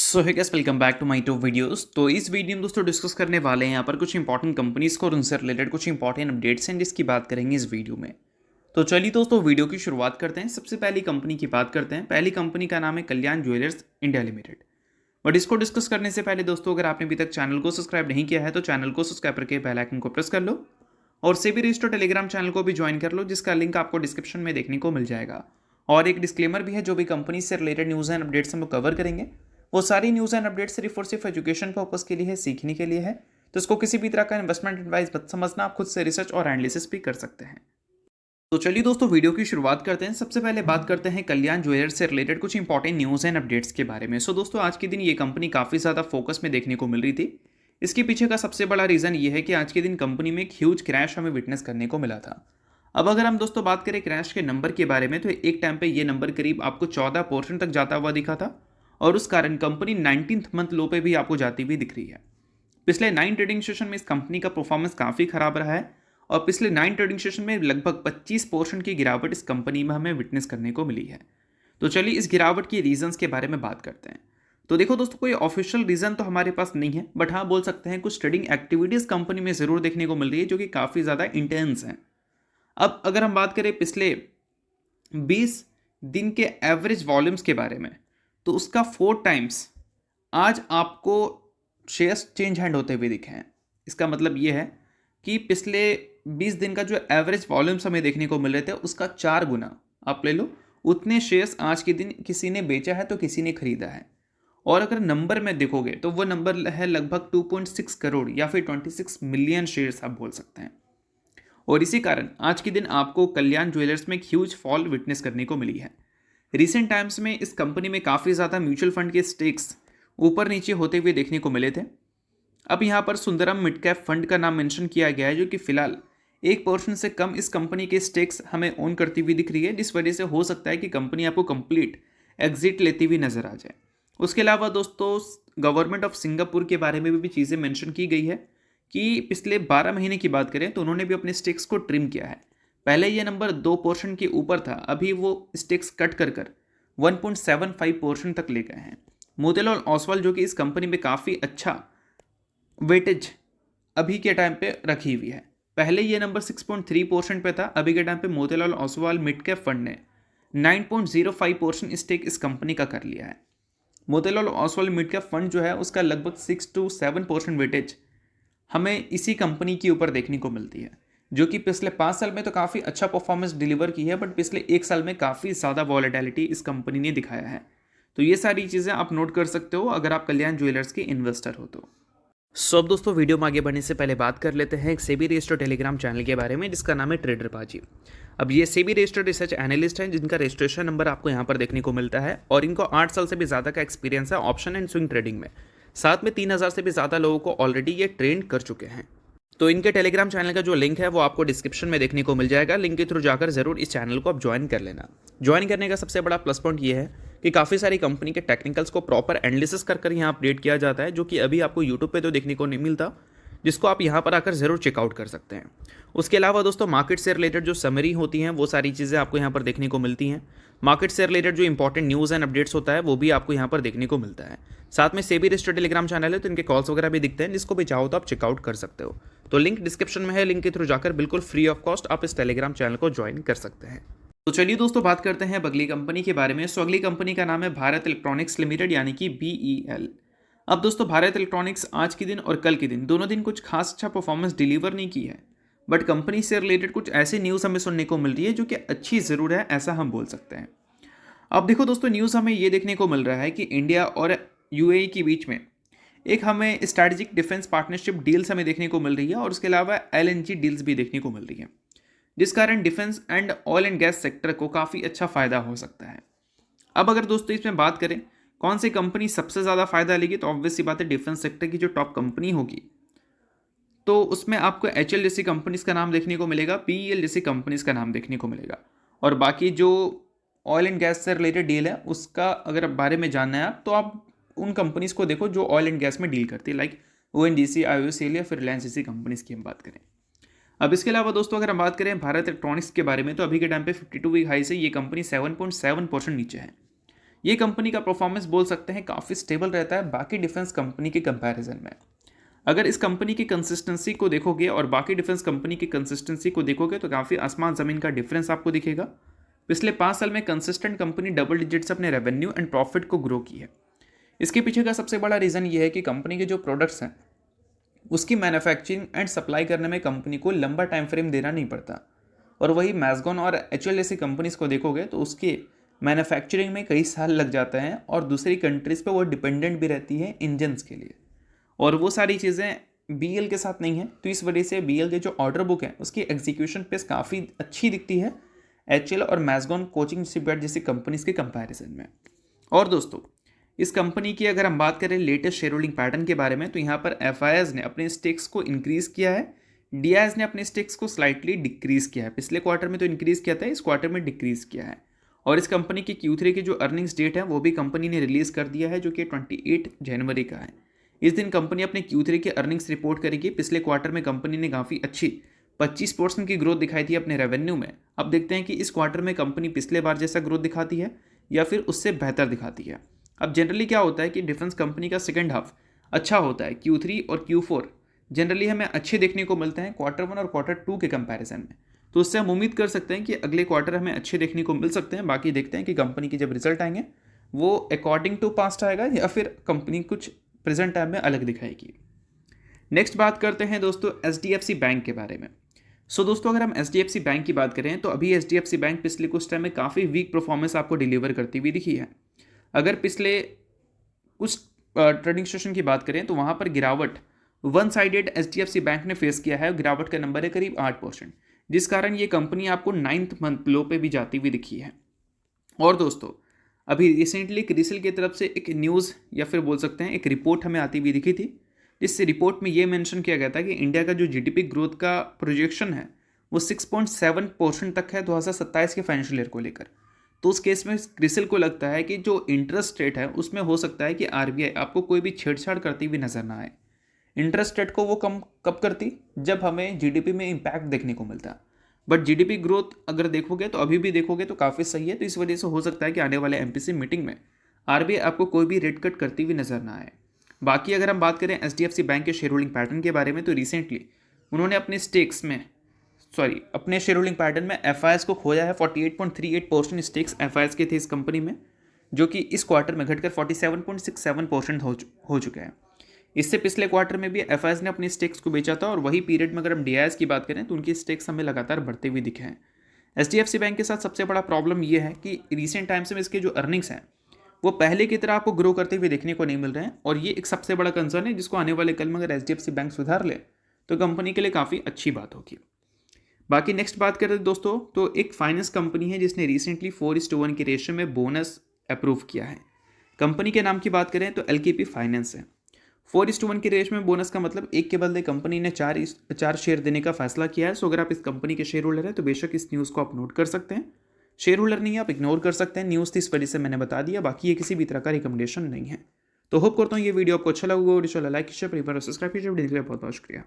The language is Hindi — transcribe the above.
So hi guys, welcome back to my to videos. तो इस वीडियो में दोस्तों डिस्कस करने वाले हैं यहाँ पर कुछ इंपॉर्टेंट कंपनीज को और उनसे रिलेटेड कुछ इंपॉर्टेंट अपडेट्स हैं जिसकी बात करेंगे इस वीडियो में। तो चलिए दोस्तों वीडियो की शुरुआत करते हैं। सबसे पहली कंपनी की बात करते हैं। पहली कंपनी का नाम है कल्याण ज्वेलर्स इंडिया लिमिटेड। बट इसको डिस्कस करने से पहले दोस्तों, अगर आपने अभी तक चैनल को सब्सक्राइब नहीं किया है तो चैनल को सब्सक्राइब करके बेल आइकन को प्रेस कर लो और सेबी रजिस्टर्ड टेलीग्राम चैनल को भी ज्वाइन कर लो, जिसका लिंक आपको डिस्क्रिप्शन में देखने को मिल जाएगा। और एक डिस्क्लेमर भी है, जो भी कंपनी से रिलेटेड न्यूज़ एंड अपडेट्स हम लोग कवर करेंगे वो सारी न्यूज़ एंड अपडेट सिर्फ और सिर्फ एजुकेशन पर्पस के लिए है, सीखने के लिए है। तो इसको किसी भी तरह का इन्वेस्टमेंट एडवाइस मत समझना, आप खुद से रिसर्च और एनालिसिस भी कर सकते हैं। तो चलिए दोस्तों वीडियो की शुरुआत करते हैं। सबसे पहले बात करते हैं कल्याण ज्वेलर्स से रिलेटेड कुछ इंपॉर्टेंट न्यूज़ एंड अपडेट्स के बारे में। सो दोस्तों, आज के दिन ये कंपनी काफ़ी ज़्यादा फोकस में देखने को मिल रही थी। इसके पीछे का सबसे बड़ा रीज़न ये है कि आज के दिन कंपनी में एक ह्यूज क्रैश हमें विटनेस करने को मिला था। अब अगर हम दोस्तों बात करें क्रैश के नंबर के बारे में, तो एक टाइम पे ये नंबर करीब आपको 14% तक जाता हुआ दिखा था और उस कारण कंपनी 19th मंथ लो पे भी आपको जाती हुई दिख रही है। पिछले 9 ट्रेडिंग सेशन में इस कंपनी का परफॉर्मेंस काफ़ी खराब रहा है और पिछले 9 ट्रेडिंग सेशन में लगभग 25% की गिरावट इस कंपनी में हमें विटनेस करने को मिली है। तो चलिए इस गिरावट की रीजंस के बारे में बात करते हैं। तो देखो दोस्तों, कोई ऑफिशियल रीज़न तो हमारे पास नहीं है, बट हाँ बोल सकते हैं कुछ ट्रेडिंग एक्टिविटीज़ कंपनी में ज़रूर देखने को मिल रही है जो कि काफ़ी ज़्यादा इंटेंस हैं। अब अगर हम बात करें पिछले 20 दिन के एवरेज वॉल्यूम्स के बारे में, तो उसका 4 टाइम्स आज आपको शेयर्स चेंज हैंड होते हुए दिखे हैं। इसका मतलब ये है कि पिछले 20 दिन का जो एवरेज वॉल्यूम्स हमें देखने को मिल रहे थे उसका 4 गुना आप ले लो, उतने शेयर्स आज के दिन किसी ने बेचा है तो किसी ने खरीदा है। और अगर नंबर में देखोगे तो वो नंबर है लगभग 2.6 करोड़ या फिर 26 मिलियन शेयर्स आप बोल सकते हैं। और इसी कारण आज के दिन आपको कल्याण ज्वेलर्स में एक ह्यूज फॉल विटनेस करने को मिली है। रिसेंट टाइम्स में इस कंपनी में काफ़ी ज़्यादा म्यूचुअल फंड के स्टेक्स ऊपर नीचे होते हुए देखने को मिले थे। अब यहाँ पर सुंदरम मिड कैप फंड का नाम मेंशन किया गया है, जो कि फिलहाल 1% से कम इस कंपनी के स्टेक्स हमें ओन करती हुई दिख रही है, जिस वजह से हो सकता है कि कंपनी आपको कंप्लीट एग्जिट लेती हुई नजर आ जाए। उसके अलावा दोस्तों, गवर्नमेंट ऑफ सिंगापुर के बारे में भी चीज़ें मेंशन की गई है कि पिछले 12 महीने की बात करें तो उन्होंने भी अपने स्टेक्स को ट्रिम किया है। पहले ये नंबर 2% के ऊपर था, अभी वो स्टेक्स कट कर 1.75% तक ले गए हैं। मोतीलाल ओसवाल जो कि इस कंपनी में काफ़ी अच्छा वेटेज अभी के टाइम पे रखी हुई है, पहले ये नंबर 6.3% पे था, अभी के टाइम पे Motilal Oswal mid cap fund ने 9.05% स्टेक इस कंपनी का कर लिया है। Motilal Oswal mid cap fund जो है उसका लगभग 6 to 7% वेटेज हमें इसी कंपनी के ऊपर देखने को मिलती है, जो कि पिछले 5 साल में तो काफ़ी अच्छा परफॉर्मेंस डिलीवर की है, बट पिछले 1 साल में काफ़ी ज़्यादा वॉलेटिलिटी इस कंपनी ने दिखाया है। तो ये सारी चीज़ें आप नोट कर सकते हो अगर आप कल्याण ज्वेलर्स के इन्वेस्टर हो तो। सो अब दोस्तों वीडियो में आगे बढ़ने से पहले बात कर लेते हैं एक सेबी रजिस्टर्ड टेलीग्राम चैनल के बारे में, जिसका नाम है ट्रेडर बाजी। अब ये सेबी रजिस्टर्ड रिसर्च एनालिस्ट हैं, जिनका रजिस्ट्रेशन नंबर आपको यहाँ पर देखने को मिलता है और इनको 8 साल से भी ज़्यादा का एक्सपीरियंस है ऑप्शन एंड स्विंग ट्रेडिंग में। साथ में 3000 से भी ज़्यादा लोगों को ऑलरेडी ये ट्रेन कर चुके हैं। तो इनके टेलीग्राम चैनल का जो लिंक है वो आपको डिस्क्रिप्शन में देखने को मिल जाएगा, लिंक के थ्रू जाकर जरूर इस चैनल को आप ज्वाइन कर लेना। ज्वाइन करने का सबसे बड़ा प्लस पॉइंट ये है कि काफ़ी सारी कंपनी के टेक्निकल्स को प्रॉपर एनालिसिस कर यहाँ अपडेट किया जाता है, जो कि अभी आपको यूट्यूब पे तो देखने को नहीं मिलता, जिसको आप यहाँ पर आकर जरूर चेकआउट कर सकते हैं। उसके अलावा दोस्तों, मार्केट से रिलेटेड जो समरी होती हैं वो सारी चीज़ें आपको यहाँ पर देखने को मिलती हैं। मार्केट से रिलेटेड जो इंपॉर्टेंट न्यूज़ एंड अपडेट्स होता है वो भी आपको यहाँ पर देखने को मिलता है। साथ में सेबी रजिस्टर्ड टेलीग्राम चैनल है, तो इनके कॉल्स वगैरह भी दिखते हैं, जिसको भी चाहो तो आप चेकआउट कर सकते हो। तो लिंक डिस्क्रिप्शन में है, लिंक के थ्रू जाकर बिल्कुल फ्री ऑफ कॉस्ट आप इस टेलीग्राम चैनल को ज्वाइन कर सकते हैं। तो चलिए दोस्तों बात करते हैं अगली कंपनी के बारे में। सो अगली कंपनी का नाम है भारत इलेक्ट्रॉनिक्स लिमिटेड, यानी कि BEL। अब दोस्तों, भारत इलेक्ट्रॉनिक्स आज के दिन और कल के दिन दोनों दिन कुछ खास अच्छा परफॉर्मेंस डिलीवर नहीं की है, बट कंपनी से रिलेटेड कुछ ऐसी न्यूज़ हमें सुनने को मिल रही है जो कि अच्छी ज़रूर है, ऐसा हम बोल सकते हैं। अब देखो दोस्तों, न्यूज़ हमें ये देखने को मिल रहा है कि इंडिया और UAE के बीच में एक हमें स्ट्रैटेजिक डिफेंस पार्टनरशिप डील्स हमें देखने को मिल रही है और उसके अलावा LNG डील्स भी देखने को मिल रही है, जिस कारण defence and oil and gas sector को काफ़ी अच्छा फ़ायदा हो सकता है। अब अगर दोस्तों इसमें बात करें कौन सी कंपनी सबसे ज़्यादा फायदा लेगी, तो ऑब्वियस सी बात है डिफेंस सेक्टर की जो टॉप कंपनी होगी, तो उसमें आपको HL जैसी कंपनीज का नाम देखने को मिलेगा, PEL जैसी कंपनीज का नाम देखने को मिलेगा। और बाकी जो ऑयल एंड गैस से रिलेटेड डील है उसका अगर बारे में जानना है आप, तो आप उन कंपनीज को देखो जो ऑयल एंड गैस में डील करती है, लाइक ONGC, IOCL या फिर रिलायंस जैसी कंपनीज की हम बात करें। अब इसके अलावा दोस्तों अगर हम बात करें भारत इलेक्ट्रॉनिक्स के बारे में, तो अभी के टाइम पे 52 वीक हाई से ये कंपनी 7.7% नीचे है। ये कंपनी का परफॉर्मेंस बोल सकते हैं काफ़ी स्टेबल रहता है बाकी डिफेंस कंपनी के कंपैरिजन में। अगर इस कंपनी की कंसिस्टेंसी को देखोगे और बाकी डिफेंस कंपनी की कंसिस्टेंसी को देखोगे तो काफ़ी आसमान ज़मीन का डिफरेंस आपको दिखेगा। पिछले 5 साल में कंसिस्टेंट कंपनी डबल डिजिट से अपने रेवेन्यू एंड प्रॉफिट को ग्रो की है। इसके पीछे का सबसे बड़ा रीज़न ये है कि कंपनी के जो प्रोडक्ट्स हैं उसकी मैन्युफैक्चरिंग एंड सप्लाई करने में कंपनी को लंबा टाइम फ्रेम देना नहीं पड़ता। और वही मैजगॉन और एचएल जैसी कंपनीज को देखोगे तो उसके मैन्युफैक्चरिंग में कई साल लग जाते हैं और दूसरी कंट्रीज़ पे वो डिपेंडेंट भी रहती है इंजन्स के लिए, और वो सारी चीज़ें बीएल के साथ नहीं है। तो इस वजह से बीएल के जो ऑर्डर बुक है उसकी एग्जीक्यूशन पेस काफ़ी अच्छी दिखती है एचएल और मैजगॉन कोचिंग शिपयार्ड जैसी कंपनीज के कंपैरिजन में। और दोस्तों इस कंपनी की अगर हम बात करें लेटेस्ट शेयर होल्डिंग पैटर्न के बारे में तो यहाँ पर एफआईएस ने अपने स्टेक्स को इंक्रीज़ किया है, डीआईएस ने अपने स्टेक्स को स्लाइटली डिक्रीज़ किया है। पिछले क्वार्टर में तो इंक्रीज़ किया था, इस क्वार्टर में डिक्रीज़ किया है। और इस कंपनी की Q3 की जो अर्निंग्स डेट है वो भी कंपनी ने रिलीज़ कर दिया है जो कि 28 जनवरी का है। इस दिन कंपनी अपने Q3 की अर्निंग्स रिपोर्ट करेगी। पिछले क्वार्टर में कंपनी ने काफ़ी अच्छी 25% की ग्रोथ दिखाई थी अपने रेवेन्यू में। अब देखते हैं कि इस क्वार्टर में कंपनी पिछले बार जैसा ग्रोथ दिखाती है या फिर उससे बेहतर दिखाती है। अब जनरली क्या होता है कि डिफेंस कंपनी का सेकंड हाफ अच्छा होता है। Q3 और Q4 जनरली हमें अच्छे देखने को मिलते हैं Q1 और Q2 के कंपैरिजन में। तो उससे हम उम्मीद कर सकते हैं कि अगले क्वार्टर हमें अच्छे देखने को मिल सकते हैं। बाकी देखते हैं कि कंपनी के जब रिजल्ट आएंगे वो अकॉर्डिंग टू पास्ट आएगा या फिर कंपनी कुछ प्रेजेंट टाइम में अलग दिखाएगी। नेक्स्ट बात करते हैं दोस्तों HDFC बैंक के बारे में। दोस्तों अगर हम HDFC बैंक की बात करें तो अभी HDFC बैंक पिछले कुछ टाइम में काफ़ी वीक परफॉर्मेंस आपको डिलीवर करती हुई दिखी है। अगर पिछले कुछ ट्रेडिंग सेशन की बात करें तो वहाँ पर गिरावट वन साइडेड HDFC बैंक ने फेस किया है। गिरावट का नंबर है करीब 8%, जिस कारण ये कंपनी आपको 9th मंथ लो पे भी जाती हुई दिखी है। और दोस्तों अभी रिसेंटली क्रिसिल की तरफ से एक न्यूज़ या फिर बोल सकते हैं एक रिपोर्ट हमें आती हुई दिखी थी, जिससे रिपोर्ट में ये मेंशन किया गया था कि इंडिया का जो जीडीपी ग्रोथ का प्रोजेक्शन है वो 6.7% तक है 2027 के फाइनेंशियल ईयर को लेकर। तो उस केस में क्रिसिल को लगता है कि जो इंटरेस्ट रेट है उसमें हो सकता है कि आरबीआई आपको कोई भी छेड़छाड़ करती हुई नजर ना आए। इंटरेस्ट रेट को वो कम कब करती जब हमें जीडीपी में इम्पैक्ट देखने को मिलता। बट जीडीपी ग्रोथ अगर देखोगे तो अभी भी देखोगे तो काफ़ी सही है। तो इस वजह से हो सकता है कि आने वाले एमपीसी मीटिंग में आरबीआई आपको कोई भी रेट कट करती हुई नजर ना आए। बाकी अगर हम बात करें HDFC बैंक के शेयर होल्डिंग पैटर्न के बारे में तो रिसेंटली उन्होंने अपने शेयर होल्डिंग पैटर्न में एफआईएस को खोया है। 48.38% स्टेक्स एफआईएस के थे इस कंपनी में, जो कि इस क्वार्टर में घटकर 47.67% हो चुके हैं। इससे पिछले क्वार्टर में भी एफआईएस ने अपनी स्टेक्स को बेचा था और वही पीरियड में अगर हम डीआईएस की बात करें तो उनकी स्टेक्स हमें लगातार बढ़ते हुए दिखे हैं। HDFC बैंक के साथ सबसे बड़ा प्रॉब्लम यह है कि रिसेंट टाइम्स में इसके जो अर्निंग्स हैं वो पहले की तरह आपको ग्रो करते हुए देखने को नहीं मिल रहे हैं, और ये एक सबसे बड़ा कंसर्न है जिसको आने वाले कल में अगर HDFC बैंक सुधार ले तो कंपनी के लिए काफ़ी अच्छी बात होगी। बाकी नेक्स्ट बात करें दोस्तों तो एक फाइनेंस कंपनी है जिसने रिसेंटली 4:1 के रेशियो में बोनस अप्रूव किया है। कंपनी के नाम की बात करें तो LKP फाइनेंस है। 4:1 के रेशियो में बोनस का मतलब एक के बदले कंपनी ने चार शेयर देने का फैसला किया है। सो अगर आप इस कंपनी के शेयर होल्डर हैं तो बेशक इस न्यूज़ को आप नोट कर सकते हैं। शेयर होल्डर नहीं है आप इग्नोर कर सकते हैं, न्यूज़ थी इस वजह से मैंने बता दिया। बाकी ये किसी भी तरह का रिकमेंडेशन नहीं है। तो होप करता हूँ ये वीडियो आपको अच्छा लगा होगा। लाइक शेयर सब्सक्राइब कीजिए। बहुत बहुत शुक्रिया।